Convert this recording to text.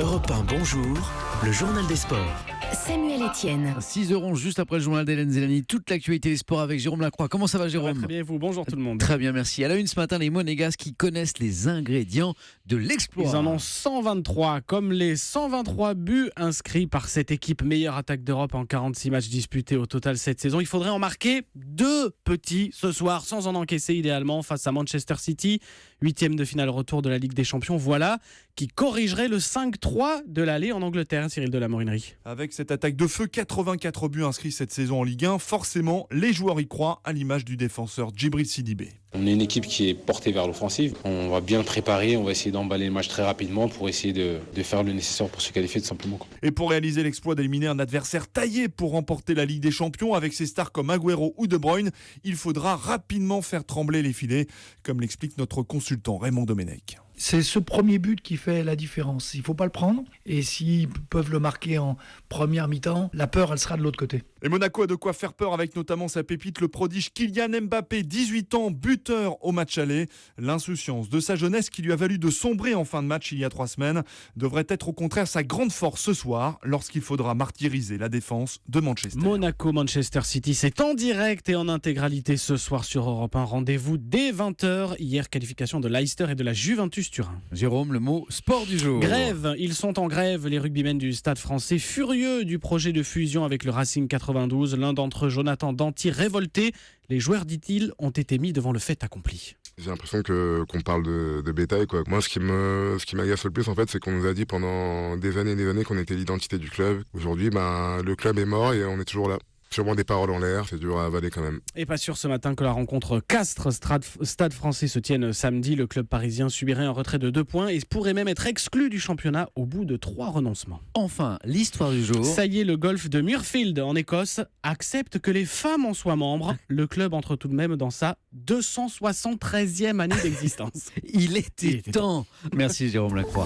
Europe 1, bonjour, le journal des sports. Samuel Etienne. 6h11, juste après le journal d'Hélène Zélani, toute l'actualité des sports avec Jérôme Lacroix. Comment ça va, Jérôme ? Très bien, et vous ? Bonjour tout le monde. Très bien, merci. À la une ce matin, les Monégasques connaissent les ingrédients de l'exploit. Ils en ont 123, comme les 123 buts inscrits par cette équipe, meilleure attaque d'Europe en 46 matchs disputés au total cette saison. Il faudrait en marquer 2 petits ce soir, sans en encaisser idéalement, face à Manchester City, 8e de finale retour de la Ligue des Champions. Voilà qui corrigerait le 5-3 de l'aller en Angleterre, Cyril de la Morinerie. Avec cette attaque de feu, 84 buts inscrits cette saison en Ligue 1, forcément, les joueurs y croient, à l'image du défenseur Djibril Sidibé. On est une équipe qui est portée vers l'offensive. On va bien préparer, on va essayer d'emballer le match très rapidement pour essayer de faire le nécessaire pour se qualifier tout simplement. Et pour réaliser l'exploit d'éliminer un adversaire taillé pour remporter la Ligue des Champions, avec ses stars comme Agüero ou De Bruyne, il faudra rapidement faire trembler les filets, comme l'explique notre consultant Raymond Domenech. C'est ce premier but qui fait la différence. Il ne faut pas le prendre. Et s'ils peuvent le marquer en première mi-temps, la peur, elle sera de l'autre côté. Et Monaco a de quoi faire peur avec notamment sa pépite, le prodige Kylian Mbappé, 18 ans, buteur au match aller. L'insouciance de sa jeunesse qui lui a valu de sombrer en fin de match il y a 3 semaines devrait être au contraire sa grande force ce soir lorsqu'il faudra martyriser la défense de Manchester. Monaco-Manchester City, c'est en direct et en intégralité ce soir sur Europe 1. Rendez-vous dès 20h. Hier, qualification de Leicester et de la Juventus Turin. Jérôme, le mot sport du jour. Grève, ils sont en grève, les rugbymen du Stade français, furieux du projet de fusion avec le Racing 92. L'un d'entre eux, Jonathan Danty, révolté. Les joueurs, dit-il, ont été mis devant le fait accompli. J'ai l'impression qu'on parle de bétail, quoi. Moi, ce qui m'agace le plus, en fait, c'est qu'on nous a dit pendant des années qu'on était l'identité du club. Aujourd'hui, le club est mort et on est toujours là. Sûrement des paroles en l'air, c'est dur à avaler quand même. Et pas sûr ce matin que la rencontre Castres-Stade français se tienne samedi. Le club parisien subirait un retrait de 2 points et pourrait même être exclu du championnat au bout de 3 renoncements. Enfin, l'histoire du jour. Ça y est, le golf de Muirfield en Écosse accepte que les femmes en soient membres. Le club entre tout de même dans sa 273e année d'existence. Il était temps. Merci Jérôme Lacroix.